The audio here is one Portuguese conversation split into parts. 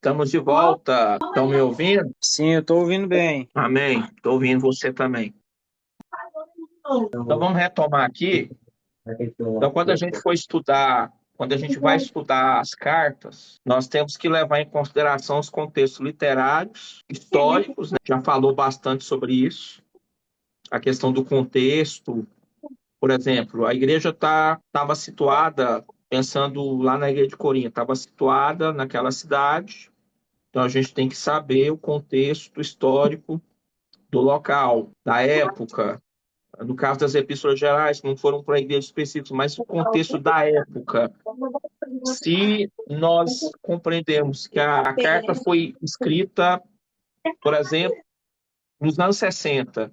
Estamos de volta. Estão me ouvindo? Sim, eu estou ouvindo bem. Amém. Estou ouvindo você também. Então vamos retomar aqui. Então, quando a gente for estudar, quando a gente vai estudar as cartas, nós temos que levar em consideração os contextos literários, históricos, né? Já falou bastante sobre isso. A questão do contexto, por exemplo, a igreja estava situada, pensando lá na igreja de Corinto, estava situada naquela cidade. Então a gente tem que saber o contexto histórico do local, da época. No caso das epístolas gerais, não foram para igrejas específicas, mas o contexto da época. Se nós compreendemos que a carta foi escrita, por exemplo, nos anos 60,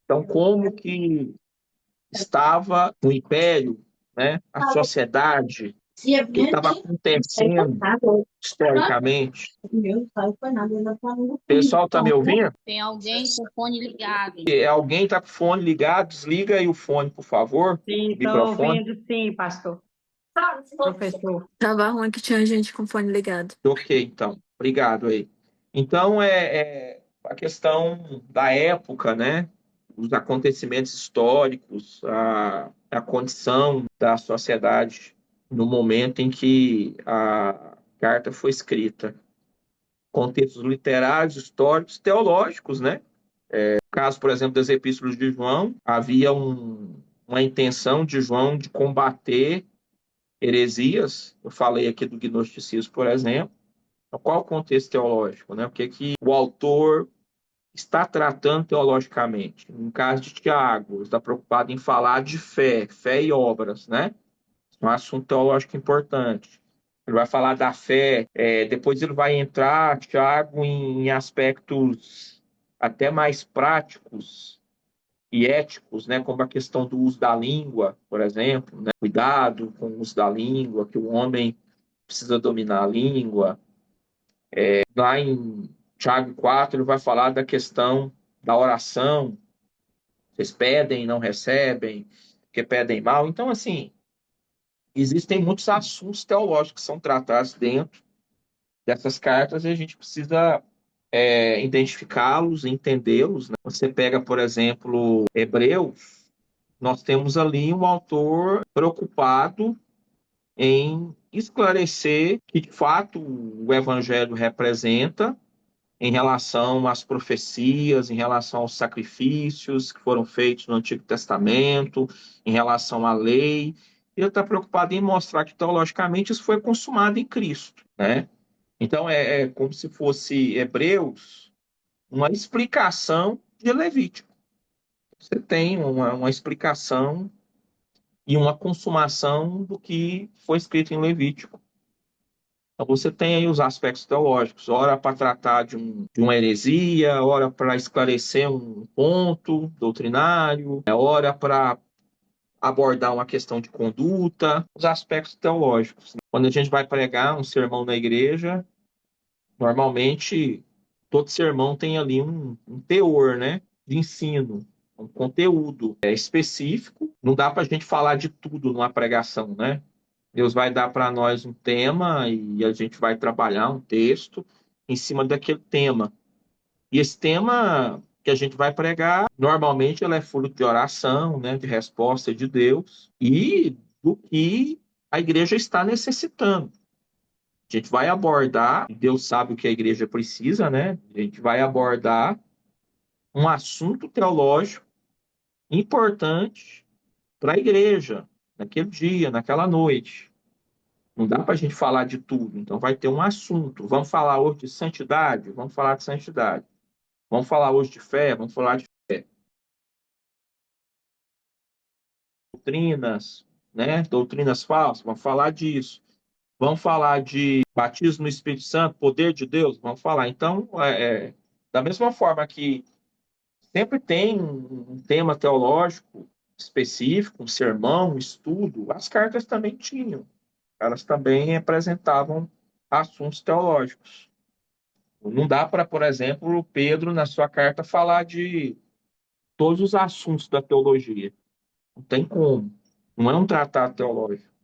então como que estava no Império, né, a sociedade, o que estava acontecendo historicamente. O pessoal está me ouvindo? Tem alguém com o fone ligado. Alguém está com o fone ligado? Desliga aí o fone, por favor. Sim, O estou microfone. ouvindo, sim, pastor, professor. Tava ruim que tinha gente com fone ligado. Ok, então. Obrigado aí. Então, é a questão da época, né? Os acontecimentos históricos, a condição da sociedade no momento em que a carta foi escrita. Contextos literários, históricos, teológicos, né? No caso, por exemplo, das epístolas de João, havia uma intenção de João de combater heresias. Eu falei aqui do gnosticismo, por exemplo. Então, qual o contexto teológico, né? O que que o autor está tratando teologicamente? No caso de Tiago, ele está preocupado em falar de fé, fé e obras, né? É um assunto teológico importante. Ele vai falar da fé, depois ele vai entrar, Tiago, em aspectos até mais práticos e éticos, né, como a questão do uso da língua, por exemplo, né, cuidado com o uso da língua, que o homem precisa dominar a língua. Lá em Tiago 4, ele vai falar da questão da oração. Vocês pedem e não recebem, porque pedem mal. Então, assim, existem muitos assuntos teológicos que são tratados dentro dessas cartas e a gente precisa identificá-los, entendê-los, né? Você pega, por exemplo, Hebreus, nós temos ali um autor preocupado em esclarecer que, de fato, o Evangelho representa em relação às profecias, em relação aos sacrifícios que foram feitos no Antigo Testamento, em relação à lei. Ele está preocupado em mostrar que, teologicamente, isso foi consumado em Cristo, né? Então, é como se fosse Hebreus, uma explicação de Levítico. Você tem uma explicação e uma consumação do que foi escrito em Levítico. Então, você tem aí os aspectos teológicos, ora para tratar de uma heresia, ora para esclarecer um ponto doutrinário, ora para abordar uma questão de conduta, os aspectos teológicos. Quando a gente vai pregar um sermão na igreja, normalmente todo sermão tem ali um teor, né, de ensino, um conteúdo específico. Não dá para a gente falar de tudo numa pregação, né? Deus vai dar para nós um tema e a gente vai trabalhar um texto em cima daquele tema. E esse tema que a gente vai pregar, normalmente ele é fruto de oração, né, de resposta de Deus e do que a igreja está necessitando. A gente vai abordar, Deus sabe o que a igreja precisa, né? A gente vai abordar um assunto teológico importante para a igreja, naquele dia, naquela noite. Não dá para a gente falar de tudo. Então, vai ter um assunto. Vamos falar hoje de santidade? Vamos falar de santidade. Vamos falar hoje de fé? Vamos falar de doutrinas, né? Doutrinas falsas? Vamos falar disso. Vamos falar de batismo no Espírito Santo, poder de Deus? Vamos falar. Então, da mesma forma que sempre tem um tema teológico específico, um sermão, um estudo, as cartas também tinham. Elas também apresentavam assuntos teológicos. Não dá para, por exemplo, Pedro, na sua carta, falar de todos os assuntos da teologia. Não tem como. Não é um tratado teológico.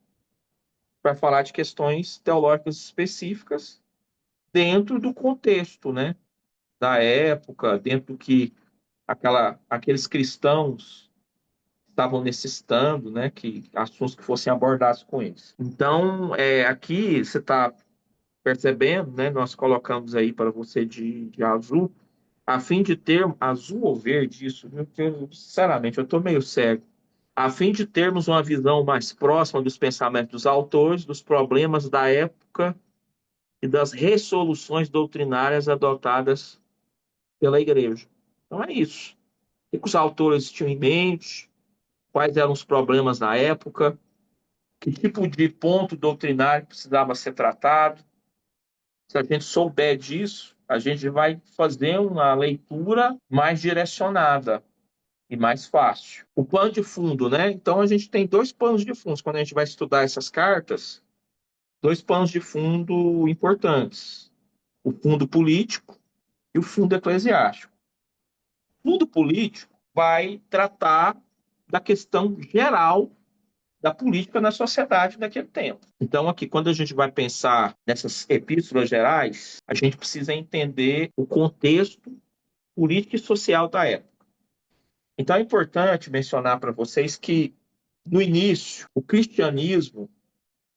Vai falar de questões teológicas específicas dentro do contexto, né, da época, dentro do que aqueles cristãos estavam necessitando, né, que assuntos que fossem abordados com eles. Então, aqui você está percebendo, né, nós colocamos aí para você de azul, a fim de ter azul ou verde, isso, sinceramente, eu estou meio cego. A fim de termos uma visão mais próxima dos pensamentos dos autores, dos problemas da época e das resoluções doutrinárias adotadas pela igreja. Então é isso. O que os autores tinham em mente, quais eram os problemas na época, que tipo de ponto doutrinário precisava ser tratado. Se a gente souber disso, a gente vai fazer uma leitura mais direcionada e mais fácil. O plano de fundo, né? Então a gente tem dois planos de fundo. Quando a gente vai estudar essas cartas, dois planos de fundo importantes: o fundo político e o fundo eclesiástico. O fundo político vai tratar da questão geral da política na sociedade naquele tempo. Então, aqui, quando a gente vai pensar nessas epístolas gerais, a gente precisa entender o contexto político e social da época. Então, é importante mencionar para vocês que, no início, o cristianismo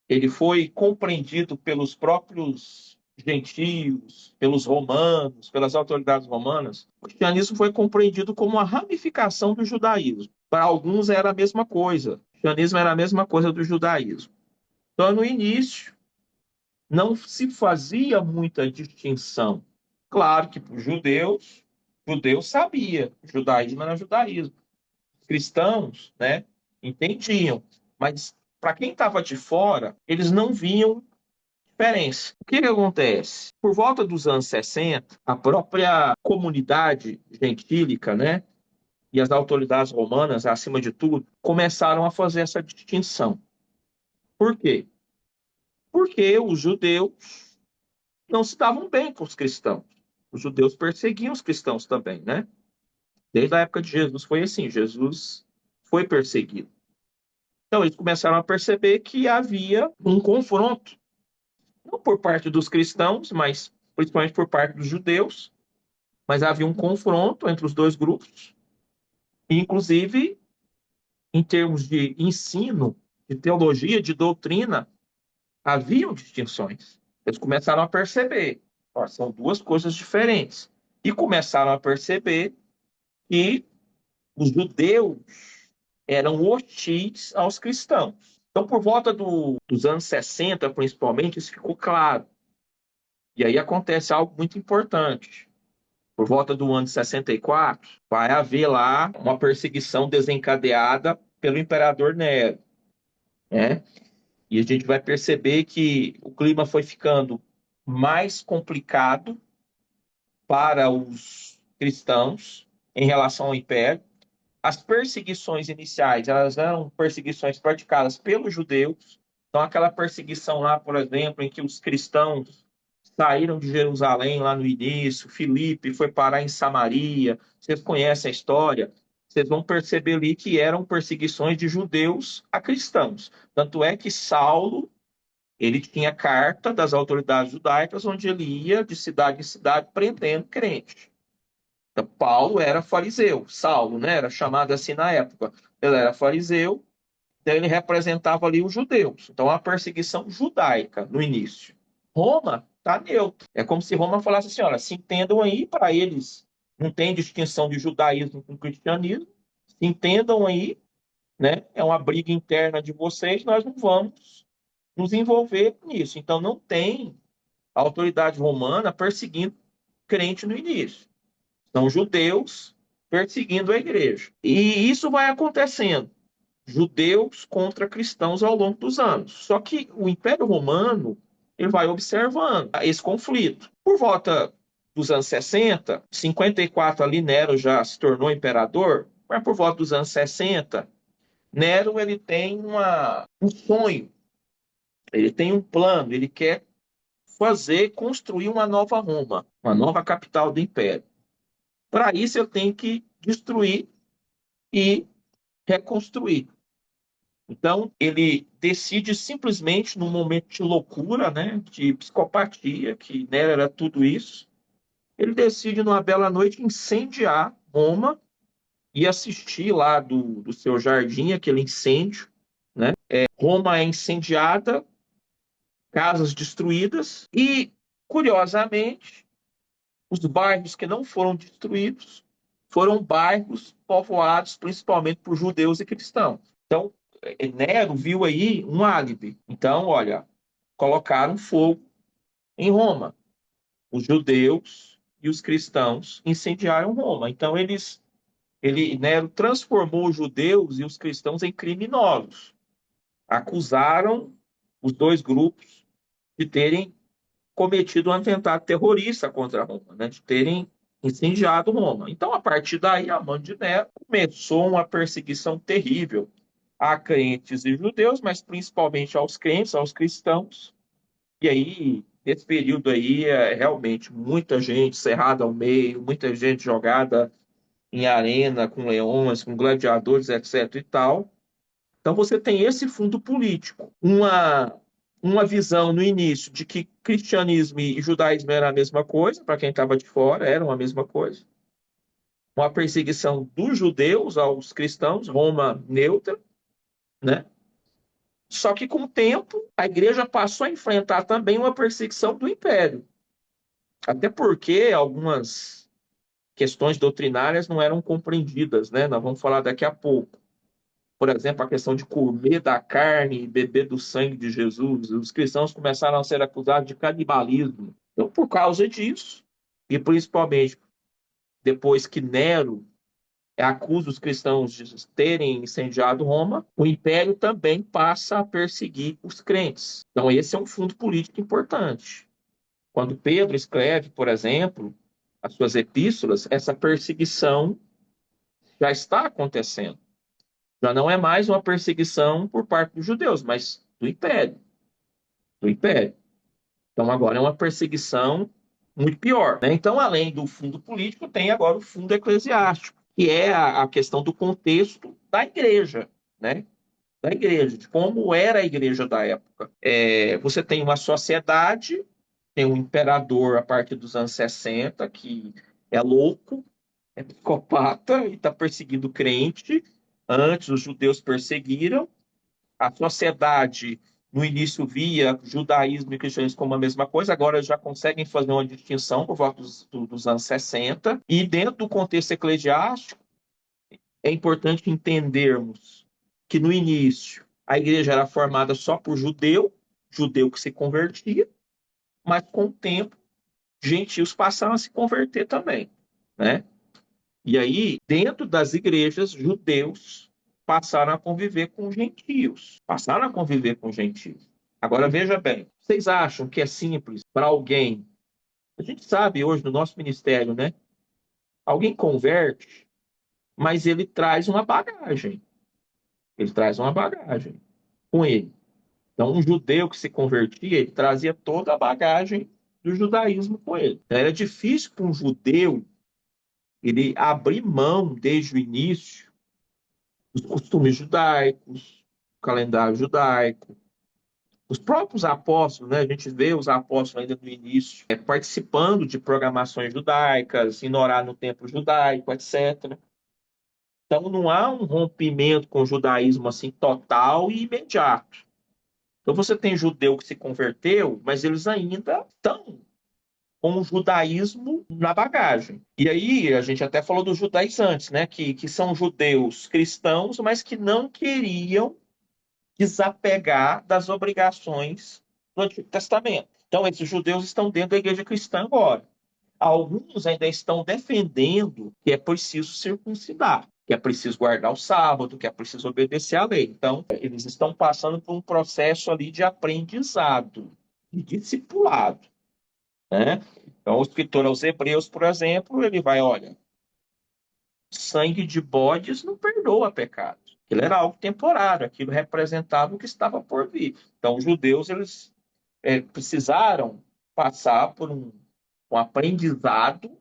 ele foi compreendido pelos próprios gentios, pelos romanos, pelas autoridades romanas. O cristianismo foi compreendido como uma ramificação do judaísmo. Para alguns era a mesma coisa. O cristianismo era a mesma coisa do judaísmo. Então, no início, não se fazia muita distinção. Claro que para os judeus sabia, judaísmo era judaísmo. Os cristãos, né, entendiam, mas para quem estava de fora, eles não viam diferença. O que acontece? Por volta dos anos 60, a própria comunidade gentílica, né, e as autoridades romanas, acima de tudo, começaram a fazer essa distinção. Por quê? Porque os judeus não se davam bem com os cristãos. Os judeus perseguiam os cristãos também, né? Desde a época de Jesus foi assim, Jesus foi perseguido. Então eles começaram a perceber que havia um confronto, não por parte dos cristãos, mas principalmente por parte dos judeus, mas havia um confronto entre os dois grupos, e, inclusive em termos de ensino, de teologia, de doutrina, haviam distinções. Eles começaram a perceber, ó, são duas coisas diferentes. E começaram a perceber que os judeus eram hostis aos cristãos. Então, por volta dos anos 60, principalmente, isso ficou claro. E aí acontece algo muito importante. Por volta do ano de 64, vai haver lá uma perseguição desencadeada pelo imperador Nero, né? E a gente vai perceber que o clima foi ficando mais complicado para os cristãos em relação ao império. As perseguições iniciais, elas eram perseguições praticadas pelos judeus. Então, aquela perseguição lá, por exemplo, em que os cristãos saíram de Jerusalém lá no início, Filipe foi parar em Samaria, vocês conhecem a história, vocês vão perceber ali que eram perseguições de judeus a cristãos. Tanto é que Saulo, ele tinha carta das autoridades judaicas, onde ele ia de cidade em cidade prendendo crente. Então, Paulo era fariseu, Saulo, né, era chamado assim na época. Ele era fariseu, então ele representava ali os judeus. Então, a perseguição judaica no início. Roma está neutro. É como se Roma falasse assim: olha, se entendam aí, para eles não tem distinção de judaísmo com cristianismo, se entendam aí, né? É uma briga interna de vocês, nós não vamos nos envolver nisso. Então, não tem a autoridade romana perseguindo crente no início. São judeus perseguindo a igreja. E isso vai acontecendo. Judeus contra cristãos ao longo dos anos. Só que o Império Romano ele vai observando esse conflito. Por volta dos anos 60, 54 ali Nero já se tornou imperador, mas por volta dos anos 60, Nero ele tem um sonho, ele tem um plano, ele quer construir uma nova Roma, uma nova capital do Império. Para isso, eu tenho que destruir e reconstruir. Então, ele decide simplesmente, num momento de loucura, né, de psicopatia, que Nero era tudo isso, ele decide, numa bela noite, incendiar Roma e assistir lá do seu jardim aquele incêndio, né? Roma é incendiada, casas destruídas e, curiosamente, os bairros que não foram destruídos foram bairros povoados principalmente por judeus e cristãos. Então, Nero viu aí um álibi. Então, olha, colocaram fogo em Roma. Os judeus e os cristãos incendiaram Roma. Então, Nero transformou os judeus e os cristãos em criminosos. Acusaram os dois grupos de terem cometido um atentado terrorista contra Roma, né, de terem incendiado Roma. Então, a partir daí, a mão de Nero começou uma perseguição terrível a crentes e judeus, mas principalmente aos crentes, aos cristãos. E aí, nesse período aí, realmente muita gente cerrada ao meio, muita gente jogada em arena com leões, com gladiadores, etc. e tal. Então você tem esse fundo político, uma visão no início de que cristianismo e judaísmo era a mesma coisa, para quem estava de fora, era a mesma coisa. Uma perseguição dos judeus aos cristãos, Roma neutra, né? Só que com o tempo a igreja passou a enfrentar também uma perseguição do império. Até porque algumas questões doutrinárias não eram compreendidas, né? Nós vamos falar daqui a pouco. Por exemplo, a questão de comer da carne e beber do sangue de Jesus. Os cristãos começaram a ser acusados de canibalismo. Então, por causa disso, e principalmente depois que Nero acusa os cristãos de terem incendiado Roma, o império também passa a perseguir os crentes. Então, esse é um fundo político importante. Quando Pedro escreve, por exemplo, as suas epístolas, essa perseguição já está acontecendo. Já não é mais uma perseguição por parte dos judeus, mas do império. Do império. Então, agora é uma perseguição muito pior, né? Então, além do fundo político, tem agora o fundo eclesiástico, que é a questão do contexto da igreja, né? Da igreja, de como era a igreja da época. Você tem uma sociedade, tem um imperador a partir dos anos 60 que é louco, é psicopata e está perseguindo crente. Antes os judeus perseguiram. A sociedade, no início, via judaísmo e cristianismo como a mesma coisa, agora já conseguem fazer uma distinção por volta dos anos 60. E dentro do contexto eclesiástico, é importante entendermos que no início a igreja era formada só por judeu que se convertia, mas com o tempo, gentios passaram a se converter também, né? E aí, dentro das igrejas, judeus passaram a conviver com gentios. Passaram a conviver com gentios. Agora, veja bem, vocês acham que é simples para alguém? A gente sabe hoje no nosso ministério, né? Alguém converte, mas ele traz uma bagagem. Ele traz uma bagagem com ele. Então, um judeu que se convertia, ele trazia toda a bagagem do judaísmo com ele. Então, era difícil para um judeu ele abrir mão desde o início os costumes judaicos, o calendário judaico. Os próprios apóstolos, né? A gente vê os apóstolos ainda no início participando de programações judaicas, indo orar no templo judaico, etc. Então não há um rompimento com o judaísmo assim total e imediato. Então você tem judeu que se converteu, mas eles ainda estão com o judaísmo na bagagem. E aí a gente até falou dos judaizantes, né? Que são judeus cristãos, mas que não queriam desapegar das obrigações do Antigo Testamento. Então, esses judeus estão dentro da igreja cristã agora. Alguns ainda estão defendendo que é preciso circuncidar, que é preciso guardar o sábado, que é preciso obedecer à lei. Então, eles estão passando por um processo ali de aprendizado, de discipulado, né? Então, o escritor aos Hebreus, por exemplo, ele vai, olha, sangue de bodes não perdoa pecado. Aquilo era algo temporário, aquilo representava o que estava por vir. Então, os judeus eles precisaram passar por um aprendizado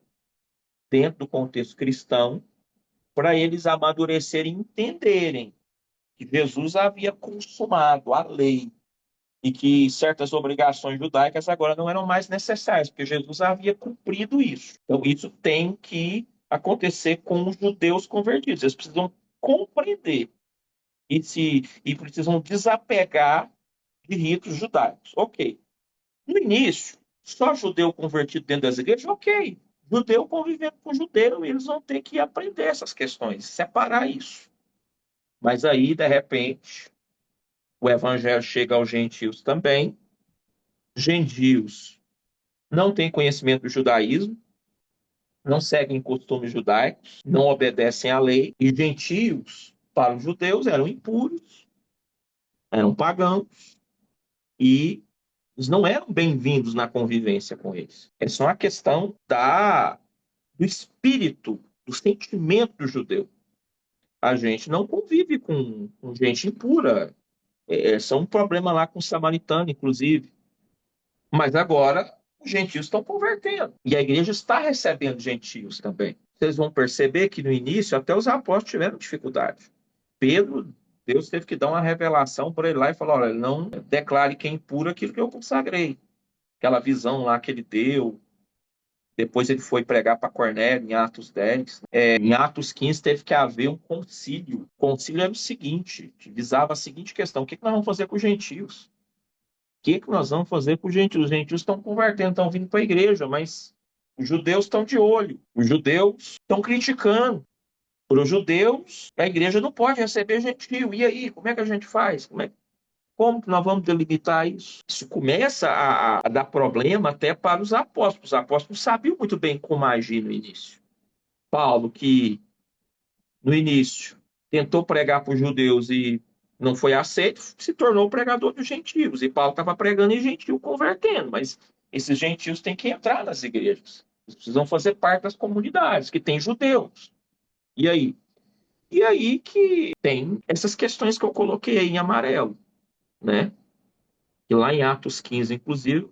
dentro do contexto cristão para eles amadurecerem e entenderem que Jesus havia consumado a lei e que certas obrigações judaicas agora não eram mais necessárias, porque Jesus havia cumprido isso. Então, isso tem que acontecer com os judeus convertidos. Eles precisam compreender e precisam desapegar de ritos judaicos. Ok. No início, só judeu convertido dentro das igrejas, ok. Judeu convivendo com judeu, eles vão ter que aprender essas questões, separar isso. Mas aí, de repente, o evangelho chega aos gentios também. Gentios não têm conhecimento do judaísmo, não seguem costumes judaicos, não obedecem à lei. E gentios, para os judeus, eram impuros, eram pagãos e eles não eram bem-vindos na convivência com eles. É só uma questão do espírito, do sentimento do judeu. A gente não convive com gente impura. São um problema lá com o samaritano, inclusive. Mas agora os gentios estão convertendo. E a igreja está recebendo gentios também. Vocês vão perceber que no início até os apóstolos tiveram dificuldade. Pedro, Deus teve que dar uma revelação para ele lá e falar: olha, não declare que é impuro aquilo que eu consagrei. Aquela visão lá que ele deu. Depois ele foi pregar para Cornélio em Atos 10. Em Atos 15 teve que haver um concílio. O concílio era o seguinte, que visava a seguinte questão: o que nós vamos fazer com os gentios? O que nós vamos fazer com os gentios? Os gentios estão convertendo, estão vindo para a igreja, mas os judeus estão de olho. Os judeus estão criticando. Para os judeus, a igreja não pode receber gentio. E aí, como é que a gente faz? Como que nós vamos delimitar isso? Isso começa a dar problema até para os apóstolos. Os apóstolos sabiam muito bem como agir no início. Paulo, que no início tentou pregar para os judeus e não foi aceito, se tornou pregador dos gentios. E Paulo estava pregando em gentio, convertendo. Mas esses gentios têm que entrar nas igrejas. Eles precisam fazer parte das comunidades, que tem judeus. E aí? E aí que tem essas questões que eu coloquei aí em amarelo, né? E lá em Atos 15, inclusive,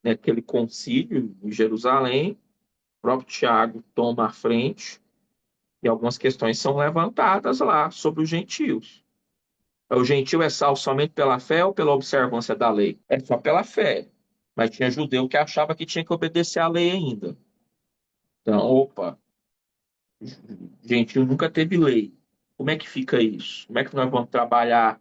né, aquele concílio em Jerusalém, o próprio Tiago toma a frente e algumas questões são levantadas lá sobre os gentios. O gentio é salvo somente pela fé ou pela observância da lei? É só pela fé. Mas tinha judeu que achava que tinha que obedecer à lei ainda. Então, opa, gentio nunca teve lei. Como é que fica isso? Como é que nós vamos trabalhar?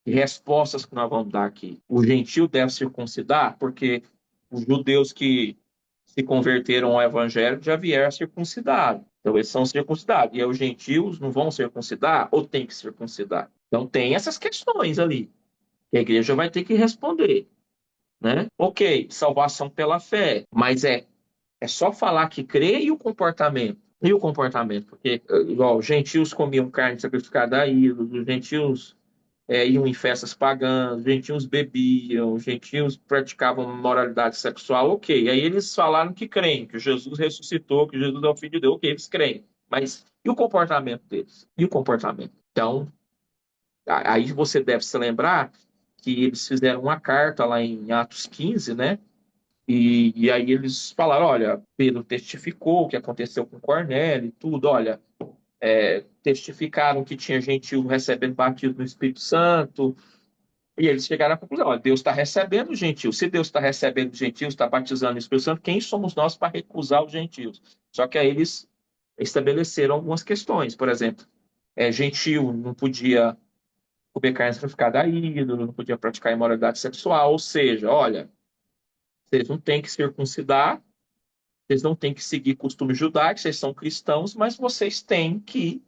Que respostas que nós vamos dar aqui? O gentio deve circuncidar, porque os judeus que se converteram ao evangelho já vieram circuncidados. Então, eles são circuncidados. E aí, os gentios não vão circuncidar ou tem que circuncidar? Então, tem essas questões ali que a igreja vai ter que responder, né? Ok, salvação pela fé, mas é só falar que crê e o comportamento. E o comportamento? Porque, igual, os gentios comiam carne sacrificada a ídolos, os gentios iam em festas pagãs, os gentios bebiam, os gentios praticavam moralidade sexual, ok. Aí eles falaram que creem, que Jesus ressuscitou, que Jesus é o Filho de Deus, ok, eles creem. Mas e o comportamento deles? E o comportamento? Então, aí você deve se lembrar que eles fizeram uma carta lá em Atos 15, né? E aí eles falaram, olha, Pedro testificou o que aconteceu com Cornélio e tudo, olha, testificaram que tinha gente recebendo batismo no Espírito Santo, e eles chegaram à conclusão, olha, Deus está recebendo os gentios. Se Deus está recebendo os gentios, está batizando o Espírito Santo, quem somos nós para recusar os gentios? Só que aí eles estabeleceram algumas questões, por exemplo, gentio não podia comer carne sacrificada a ídolo, não podia praticar imoralidade sexual, ou seja, olha, vocês não têm que circuncidar, vocês não têm que seguir costumes judaicos, vocês são cristãos, mas vocês têm que,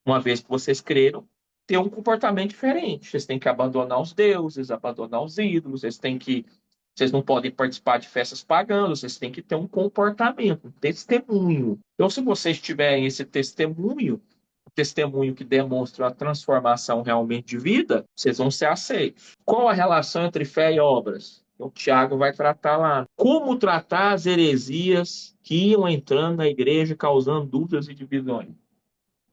uma vez que vocês creram, ter um comportamento diferente. Vocês têm que abandonar os deuses, abandonar os ídolos, vocês não podem participar de festas pagãs, vocês têm que ter um comportamento, um testemunho. Então, se vocês tiverem esse testemunho, um testemunho que demonstra a transformação realmente de vida, vocês vão ser aceitos. Qual a relação entre fé e obras? O Tiago vai tratar lá. Como tratar as heresias que iam entrando na igreja, causando dúvidas e divisões.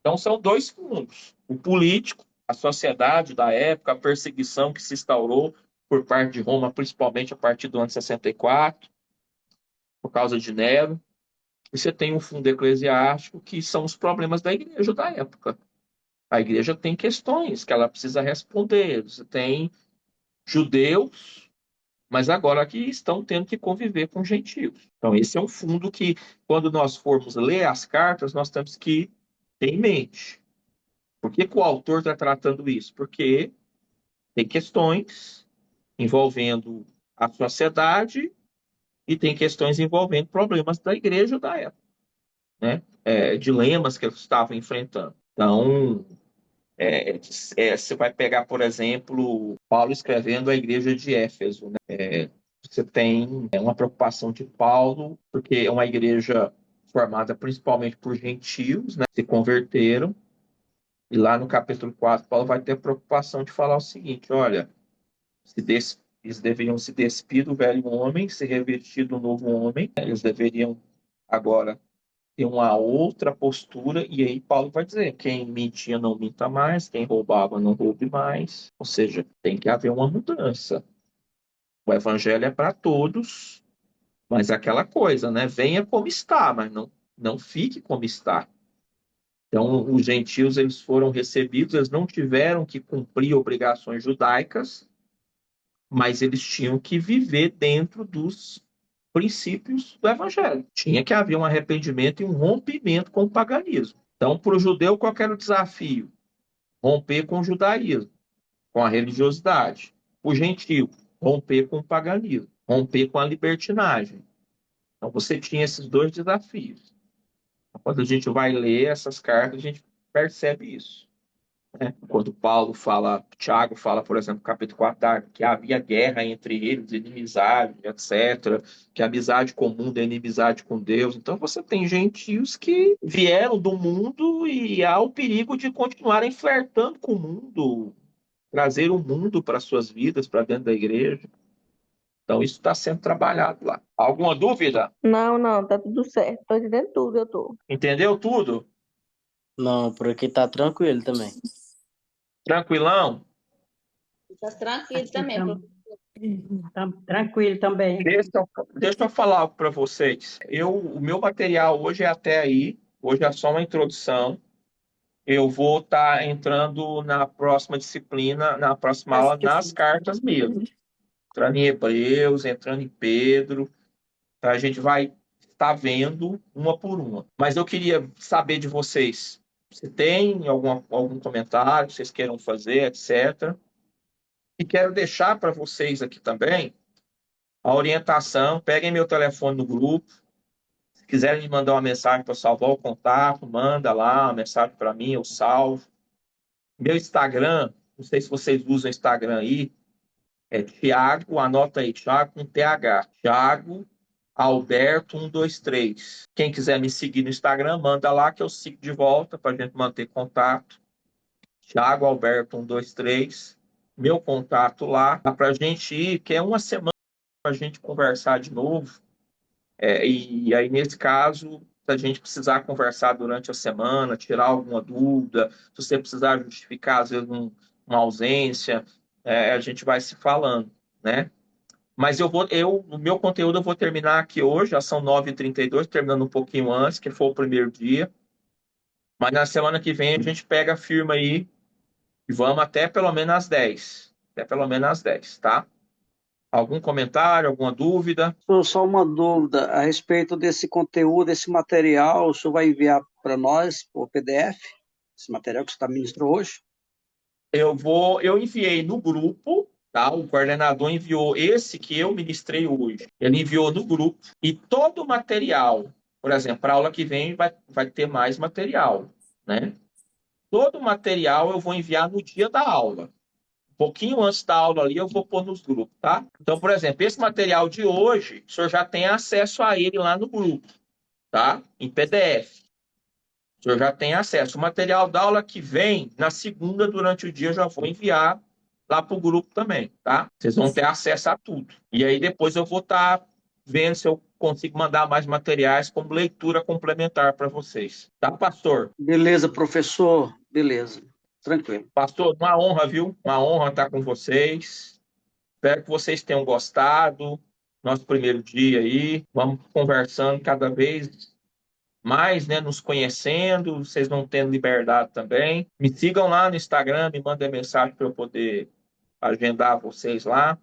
Então, são dois mundos. O político, a sociedade da época, a perseguição que se instaurou por parte de Roma, principalmente a partir do ano 64, por causa de Nero. E você tem um fundo eclesiástico, que são os problemas da igreja da época. A igreja tem questões que ela precisa responder. Você tem judeus, mas agora que estão tendo que conviver com gentios. Então, esse é um fundo que, quando nós formos ler as cartas, nós temos que ter em mente. Por que que o autor está tratando isso? Porque tem questões envolvendo a sociedade e tem questões envolvendo problemas da igreja da época, né? Dilemas que eles estavam enfrentando. Então, você vai pegar, por exemplo, Paulo escrevendo à igreja de Éfeso, né? Você tem uma preocupação de Paulo, porque é uma igreja formada principalmente por gentios, né? Que se converteram. E lá no capítulo 4, Paulo vai ter a preocupação de falar o seguinte: olha, eles deveriam se despir do velho homem, se revestir do novo homem, né? Eles deveriam agora ter uma outra postura, e aí Paulo vai dizer: quem mentia não minta mais, quem roubava não roube mais. Ou seja, tem que haver uma mudança. O evangelho é para todos, mas é aquela coisa, né? Venha como está, mas não fique como está. Então, os gentios eles foram recebidos, eles não tiveram que cumprir obrigações judaicas, mas eles tinham que viver dentro dos princípios do evangelho. Tinha que haver um arrependimento e um rompimento com o paganismo. Então, para o judeu, qual era o desafio? Romper com o judaísmo, com a religiosidade. Para o gentio, romper com o paganismo, romper com a libertinagem. Então, você tinha esses dois desafios. Quando a gente vai ler essas cartas, a gente percebe isso, né? Quando Tiago fala, por exemplo, no capítulo 4, que havia guerra entre eles, inimizade, etc., que a amizade com o mundo é inimizade com Deus. Então você tem gentios que vieram do mundo e há o perigo de continuarem flertando com o mundo, trazer o mundo para suas vidas, para dentro da igreja. Então isso está sendo trabalhado lá. Alguma dúvida? Não, não, tá tudo certo. Tô entendendo tudo, eu tô. Entendeu tudo? Não, por aqui tá tranquilo também. Tranquilão? Tá tranquilo Aqui também, tá tranquilo também. Deixa eu falar algo para vocês. O meu material hoje é até aí. Hoje é só uma introdução. Eu vou estar entrando na próxima disciplina, na próxima aula, nas cartas mesmo. Entrando em Hebreus, entrando em Pedro. Então, a gente vai estar vendo uma por uma. Mas eu queria saber de vocês. Se tem algum comentário que vocês queiram fazer, etc. E quero deixar para vocês aqui também a orientação. Peguem meu telefone no grupo. Se quiserem me mandar uma mensagem para salvar o contato, manda lá uma mensagem para mim, eu salvo. Meu Instagram, não sei se vocês usam Instagram aí, é Thiago, anota aí, Thiago com TH. Thiago Alberto 123. Quem quiser me seguir no Instagram, manda lá que eu sigo de volta para a gente manter contato. Thiago Alberto 123. Meu contato lá, dá para a gente ir, que é uma semana para a gente conversar de novo. E aí, nesse caso, se a gente precisar conversar durante a semana, tirar alguma dúvida, se você precisar justificar, às vezes, uma ausência, a gente vai se falando, né? Mas o meu conteúdo eu vou terminar aqui hoje, já são 9h32, terminando um pouquinho antes, que foi o primeiro dia. Mas na semana que vem a gente pega a firma aí e vamos até pelo menos às 10. Até pelo menos às 10, tá? Algum comentário, alguma dúvida? Só uma dúvida a respeito desse conteúdo, desse material, o senhor vai enviar para nós, o PDF, esse material que você ministrou hoje? Eu enviei no grupo, tá? O coordenador enviou esse que eu ministrei hoje. Ele enviou no grupo e todo o material, por exemplo, para a aula que vem vai ter mais material, né? Todo o material eu vou enviar no dia da aula. Um pouquinho antes da aula ali eu vou pôr nos grupos, tá? Então, por exemplo, esse material de hoje, o senhor já tem acesso a ele lá no grupo, tá? Em PDF. O senhor já tem acesso. O material da aula que vem, na segunda, durante o dia, eu já vou enviar lá para o grupo também, tá? Vocês vão ter acesso a tudo. E aí depois eu vou estar vendo se eu consigo mandar mais materiais como leitura complementar para vocês. Tá, pastor? Beleza, professor. Beleza. Tranquilo. Pastor, uma honra, viu? Uma honra estar com vocês. Espero que vocês tenham gostado. Nosso primeiro dia aí. Vamos conversando cada vez mais, né, nos conhecendo, vocês vão tendo liberdade também. Me sigam lá no Instagram, me mandem mensagem para eu poder agendar vocês lá.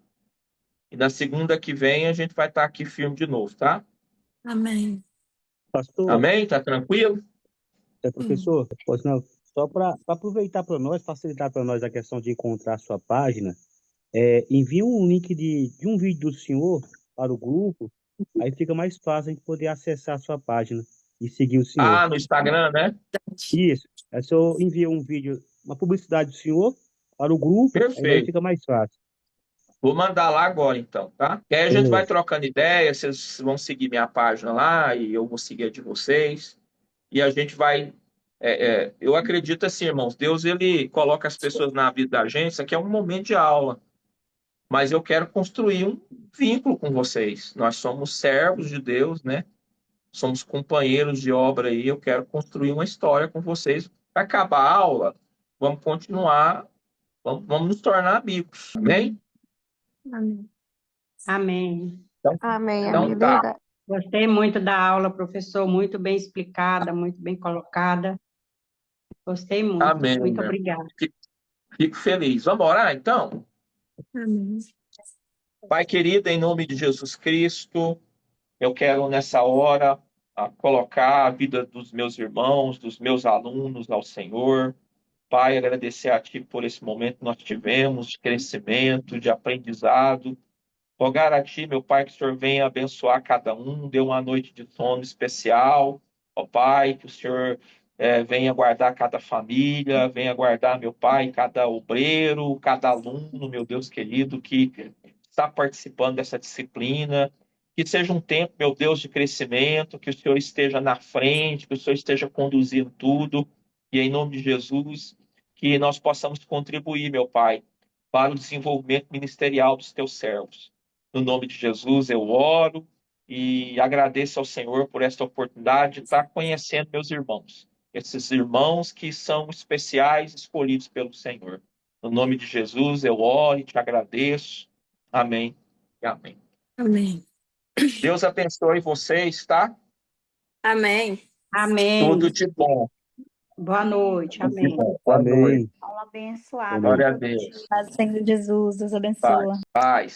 E na segunda que vem a gente vai estar aqui firme de novo, tá? Amém. Pastor, Amém? Tá tranquilo? Sim. professor, pois não, só para aproveitar para nós, facilitar para nós a questão de encontrar a sua página, envie um link de um vídeo do senhor para o grupo, aí fica mais fácil a gente poder acessar a sua página e seguir o senhor. Ah, no Instagram, né? Isso, é só enviar um vídeo, uma publicidade do senhor para o grupo, aí daí Perfeito. fica mais fácil. Vou mandar lá agora, então, tá? E aí a gente vai Beleza. trocando ideias, vocês vão seguir minha página lá e eu vou seguir a de vocês. E a gente vai. Eu acredito assim, irmãos, Deus ele coloca as pessoas na vida da gente, isso aqui é um momento de aula, mas eu quero construir um vínculo com vocês. Nós somos servos de Deus, né? Somos companheiros de obra aí, eu quero construir uma história com vocês. Para acabar a aula, vamos continuar, vamos nos tornar amigos, amém? Amém. Amém. Amém, Então amém, tá. verdade. Gostei muito da aula, professor, muito bem explicada, muito bem colocada. Gostei muito. Amém, Muito meu. obrigada. Fico feliz. Vamos orar, então? Amém. Pai querido, em nome de Jesus Cristo, eu quero nessa hora colocar a vida dos meus irmãos, dos meus alunos ao Senhor. Pai, agradecer a Ti por esse momento que nós tivemos de crescimento, de aprendizado. Rogar a Ti, meu Pai, que o Senhor venha abençoar cada um, dê uma noite de sono especial. Ó Pai, que o Senhor venha guardar cada família, venha guardar, meu Pai, cada obreiro, cada aluno, meu Deus querido, que está participando dessa disciplina. Que seja um tempo, meu Deus, de crescimento, que o Senhor esteja na frente, que o Senhor esteja conduzindo tudo. E em nome de Jesus, que nós possamos contribuir, meu Pai, para o desenvolvimento ministerial dos teus servos. No nome de Jesus, eu oro e agradeço ao Senhor por esta oportunidade de estar conhecendo meus irmãos. Esses irmãos que são especiais, escolhidos pelo Senhor. No nome de Jesus, eu oro e te agradeço. Amém e amém. Amém. Deus abençoe vocês, tá? Amém. Amém. Tudo de bom. Boa noite. Tudo de Amém. bom. Boa noite. Amém. Aula abençoada. Glória a Deus. Paz do Senhor Jesus, Deus Paz. abençoa. Paz.